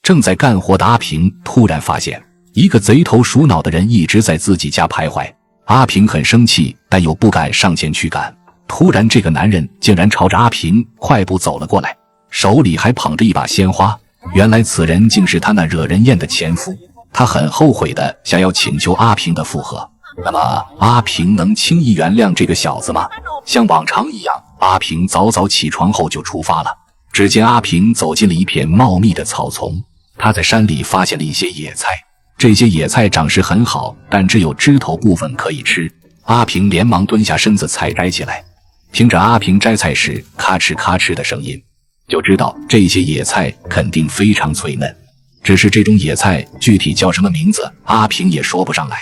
正在幹活的阿平突然發現，一個賊頭鼠腦的人一直在自己家徘徊。阿平很生氣，但又不敢上前驅趕。突然，這個男人竟然朝着阿平快步走了過來，手裡還捧着一把鮮花。原來此人竟是他那惹人厭的前夫。他很後悔的想要請求阿平的復合。那麼阿平能輕易原諒這個小子嗎？像往常一樣，阿平早早起床後就出發了。只見阿平走進了一片茂密的草叢，他在山裡發现了一些野菜，這些野菜長勢很好，但只有枝頭部分可以吃。阿平連忙蹲下身子採摘起來，聽着阿平摘菜時咔哧咔哧的聲音，就知道這些野菜肯定非常脆嫩。只是這种野菜具體叫什麼名字，阿平也說不上來。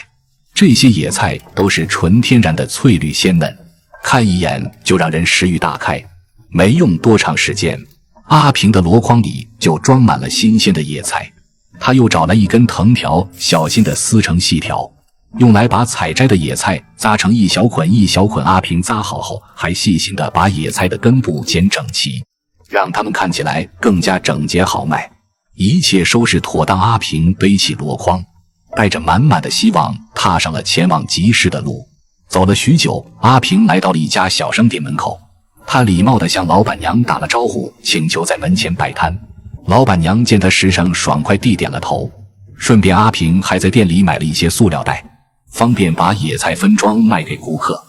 這些野菜都是純天然的翠綠鮮嫩，看一眼就讓人食欲大開。沒用多長時間，阿平的籮筐裡就裝滿了新鮮的野菜。他又找來一根藤條，小心地撕成細條，用來把採摘的野菜扎成一小捆一小捆。阿平扎好後，還細心地把野菜的根部剪整齊，讓它們看起來更加整潔好賣。一切收拾妥當，阿平背起籮筐，帶着滿滿的希望踏上了前往集市的路。走了許久，阿平來到了一家小商店門口，他禮貌地向老板娘打了招呼，請求在门前擺攤。老板娘見他時尚爽快地點了頭，順便阿平還在店裡買了一些塑料袋，方便把野菜分裝賣給顧客。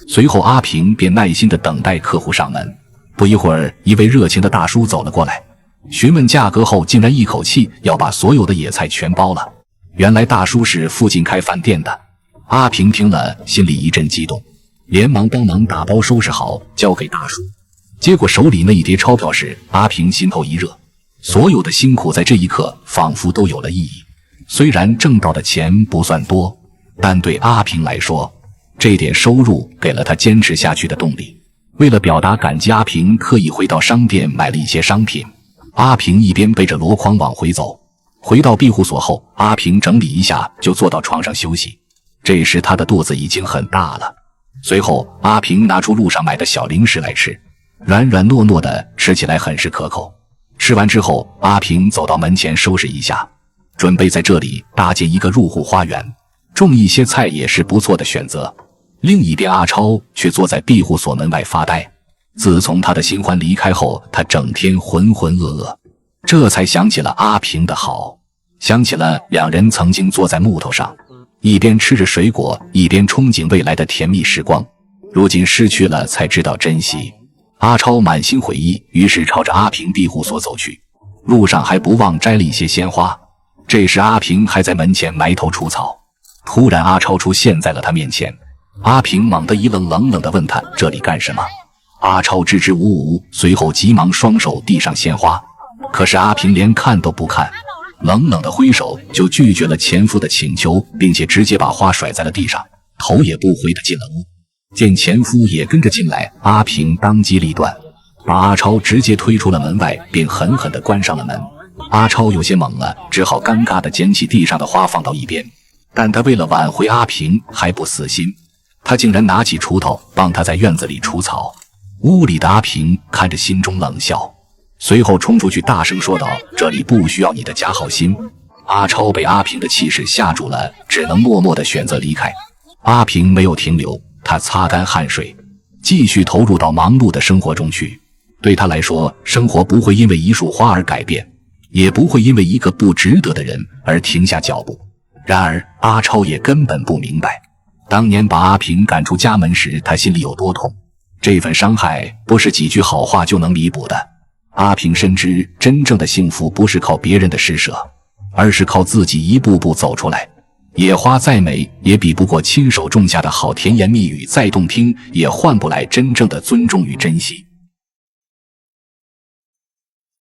隨後阿平便耐心地等待客戶上門。不一會兒，一位熱情的大叔走了過來，詢問價格後竟然一口氣要把所有的野菜全包了。原來大叔是附近開飯店的。阿平聽了心裡一陣激動，連忙幫忙打包收拾好交給大叔。接過手裡那一疊鈔票時，阿平心頭一熱，所有的辛苦在這一刻仿佛都有了意義。雖然掙到的錢不算多，但對阿平來說，這點收入給了他堅持下去的動力。為了表達感激，阿平特意回到商店買了一些商品。阿平一邊背着籮筐往回走，回到庇護所後，阿平整理一下就坐到床上休息。這時他的肚子已經很大了。隨後阿平拿出路上買的小零食來吃，軟軟糯糯的，吃起来很是可口。吃完之後，阿平走到門前收拾一下，準備在這裡搭建一個入戶花園，種一些菜也是不錯的選擇。另一邊，阿超卻坐在庇護所門外發呆。自從他的新歡離開後，他整天渾渾噩噩，這才想起了阿平的好，想起了兩人曾經坐在木頭上，一邊吃着水果，一邊憧憬未來的甜蜜時光。如今失去了，才知道珍惜。阿超滿心悔意，於是朝着阿平庇護所走去，路上還不忘摘了一些鮮花。這時阿平還在門前埋頭除草，突然阿超出現在了他面前。阿平猛地一愣，冷冷地問他這裡幹什麼。阿超支支吾吾，隨後急忙雙手遞上鮮花，可是阿平連看都不看，冷冷地揮手就拒絕了前夫的請求，並且直接把花甩在了地上，頭也不回地進了屋。見前夫也跟着進來，阿平當機立斷，把阿超直接推出了门外，并狠狠地關上了門。阿超有些懵了，只好尷尬地撿起地上的花放到一邊。但他為了挽回阿平還不死心，他竟然拿起鋤頭幫他在院子裡除草。屋裡的阿平看着心中冷笑，隨後衝出去大聲說道：這裡不需要你的假好心。阿超被阿平的氣勢嚇住了，只能默默地選擇離開。阿平沒有停留，他擦乾汗水，繼續投入到忙碌的生活中去。對他來說，生活不會因為一束花而改變，也不會因為一個不值得的人而停下腳步。然而阿超也根本不明白，當年把阿平趕出家門時，他心裡有多痛。這份傷害不是幾句好話就能彌補的。阿平深知真正的幸福不是靠別人的施捨，而是靠自己一步步走出来。野花再美，也比不過親手種下的好，甜言蜜語再動聽，也換不來真正的尊重與珍惜。